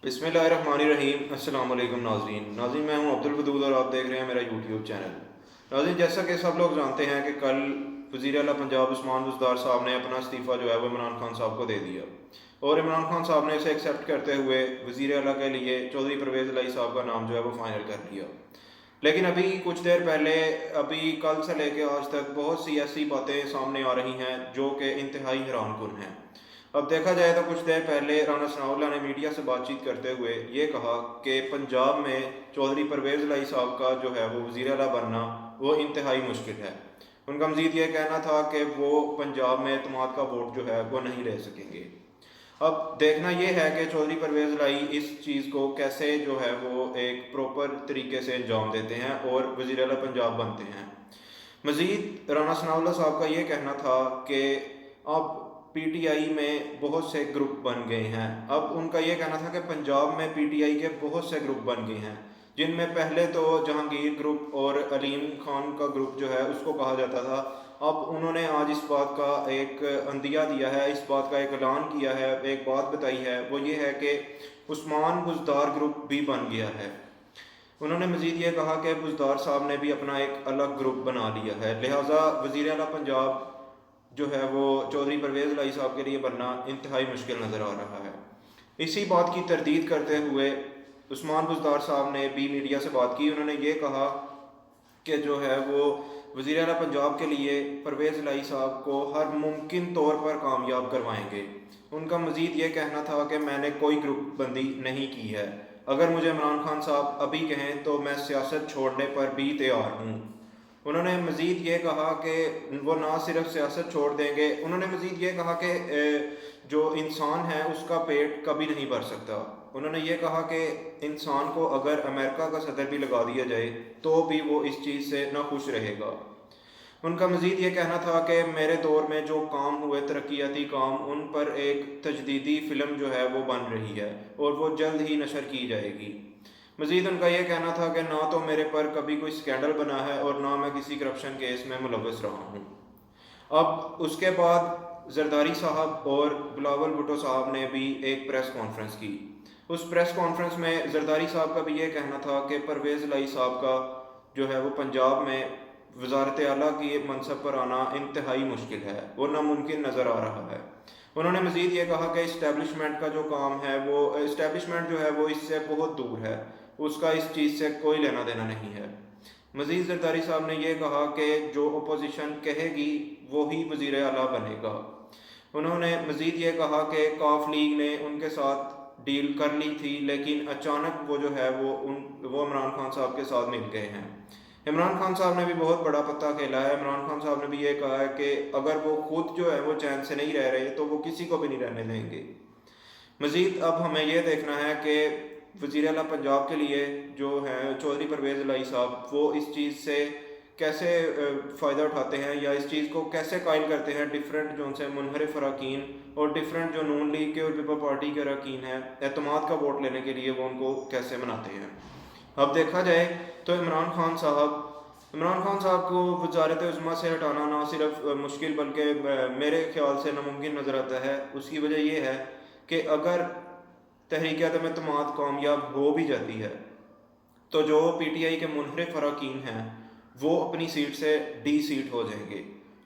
बिस्मिल्लाहिर्रहमानिर्रहीम। अस्सलाम वालेकुम नाज़रीन, मैं हूं अब्दुल वदूद और आप देख रहे हैं मेरा यूट्यूब चैनल। नाज़रीन, जैसा कि सब लोग जानते हैं कि कल वज़ीर आला पंजाब उस्मान बुज़दार साहब ने अपना इस्तीफ़ा जो है वो इमरान खान साहब को दे दिया और इमरान खान साहब ने इसे एक्सेप्ट करते हुए वज़ीर आला के लिए चौधरी परवेज़ इलाही साहब का नाम जो है वो फ़ाइनल कर लिया। लेकिन अभी कुछ देर पहले, अभी कल से लेकर आज तक बहुत सी ऐसी बातें सामने आ रही हैं जो कि इंतहाई हैरानकुन हैं। अब देखा जाए तो कुछ देर पहले राना सनाउल्लाह ने मीडिया से बातचीत करते हुए ये कहा कि पंजाब में चौधरी परवेज़ इलाही साहब का जो है वो वज़ीर आला बनना वो इंतहाई मुश्किल है। उनका मज़ीद ये कहना था कि वो पंजाब में एतमाद का वोट जो है वो नहीं ले सकेंगे। अब देखना ये है कि चौधरी परवेज़ इलाही इस चीज़ को कैसे जो है वो एक प्रॉपर तरीके से अंजाम देते हैं और वज़ीर आला पंजाब बनते हैं। मज़ीद राना सनाउल्लाह साहब का ये कहना था कि अब पीटीआई में बहुत से ग्रुप बन गए हैं। अब उनका ये कहना था कि पंजाब में पीटीआई के बहुत से ग्रुप बन गए हैं, जिनमें पहले तो जहांगीर ग्रुप और अलीम खान का ग्रुप जो है उसको कहा जाता था। अब उन्होंने आज इस बात का एक अंदिया दिया है, इस बात का एक ऐलान किया है, एक बात बताई है, वो ये है कि उस्मान बुज़दार ग्रुप भी बन गया है। उन्होंने मज़ीद ये कहा कि बुज़दार साहब ने भी अपना एक अलग ग्रुप बना लिया है, लिहाजा वज़ीर आला पंजाब जो है वो चौधरी परवेज़ इलाही साहब के लिए बनना इंतहाई मुश्किल नज़र आ रहा है। इसी बात की तरदीद करते हुए उस्मान बुज़दार साहब ने भी मीडिया से बात की। उन्होंने ये कहा कि जो है वो वज़ीर आला पंजाब के लिए परवेज़ इलाही साहब को हर मुमकिन तौर पर कामयाब करवाएंगे। उनका मज़ीद ये कहना था कि मैंने कोई ग्रुप बंदी नहीं की है, अगर मुझे इमरान खान साहब अभी कहें तो मैं सियासत छोड़ने पर भी तैयार हूँ। उन्होंने मज़ीद ये कहा कि वो ना सिर्फ सियासत छोड़ देंगे, उन्होंने मज़ीद ये कहा कि जो इंसान है उसका पेट कभी नहीं भर सकता। उन्होंने ये कहा कि इंसान को अगर अमेरिका का सदर भी लगा दिया जाए तो भी वो इस चीज़ से ना खुश रहेगा। उनका मज़ीद ये कहना था कि मेरे दौर में जो काम हुए तरक्याती काम, उन पर एक तजदीदी फ़िल्म जो है वो बन रही है और वो जल्द ही नशर की जाएगी। मज़ीद उनका ये कहना था कि ना तो मेरे पर कभी कोई स्कैंडल बना है और ना मैं किसी करप्शन केस में मुलव्वस रहा हूँ। अब उसके बाद जरदारी साहब और बिलावल भुट्टो साहब ने भी एक प्रेस कॉन्फ्रेंस की। उस प्रेस कॉन्फ्रेंस में जरदारी साहब का भी ये कहना था कि परवेज़ इलाही साहब का जो है वो पंजाब में वज़ारत आला की मनसब पर आना इंतहाई मुश्किल है, वो नामुमकिन नज़र आ रहा है। उन्होंने मज़ीद ये कहा कि इस्टेब्लिशमेंट का जो काम है वो इस्टेब्लिशमेंट जो है वो इससे बहुत दूर है, उसका इस चीज़ से कोई लेना देना नहीं है। मज़ीद जरदारी साहब ने यह कहा कि जो अपोजिशन कहेगी वही वज़ीर आला बनेगा। उन्होंने मज़ीद ये कहा कि काफ लीग ने उनके साथ डील कर ली थी, लेकिन अचानक वो जो है वो इमरान खान साहब के साथ मिल गए हैं। इमरान खान साहब ने भी बहुत बड़ा पत्ता खेला है। इमरान खान साहब ने भी ये कहा है कि अगर वो खुद जो है वो चैन से नहीं रह रहे तो वो किसी को भी नहीं रहने देंगे। मज़ीद अब हमें यह देखना है कि वज़ीर आला पंजाब के लिए जो है चौधरी परवेज़ इलाही साहब वो इस चीज़ से कैसे फ़ायदा उठाते हैं या इस चीज़ को कैसे कायल करते हैं डिफरेंट जो उनसे मुनहरिफ अरकान और डिफरेंट जो नून लीग के और पीपल पार्टी के अरकान हैं, एतमाद का वोट लेने के लिए वो उनको कैसे मनाते हैं। अब देखा जाए तो इमरान खान साहब को वज़ारत उज़्मा से हटाना ना सिर्फ मुश्किल बल्कि मेरे ख्याल से नामुमकिन नज़र आता है। उसकी वजह यह है कि अगर तहरीक अदम एतमाद कामयाब हो भी जाती है तो जो पीटीआई के मुनहरिफ अरकान हैं वो अपनी सीट से डी सीट हो जाएंगे,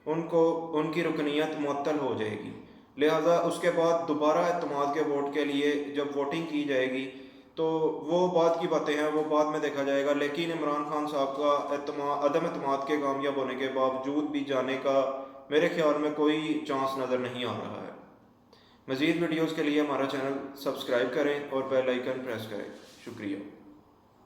उनको उनकी रुकनीत मुअत्तल हो जाएगी। लिहाजा उसके बाद दोबारा एतमाद के वोट के लिए जब वोटिंग की जाएगी तो वो बात की बातें हैं, वो बाद में देखा जाएगा। लेकिन इमरान खान साहब का अदम एतमाद के कामयाब होने के बावजूद भी जाने का मेरे ख्याल में कोई चांस नज़र नहीं आ रहा है। मज़ीद वीडियोज़ के लिए हमारा चैनल सब्सक्राइब करें और बेल आइकन प्रेस करें। शुक्रिया।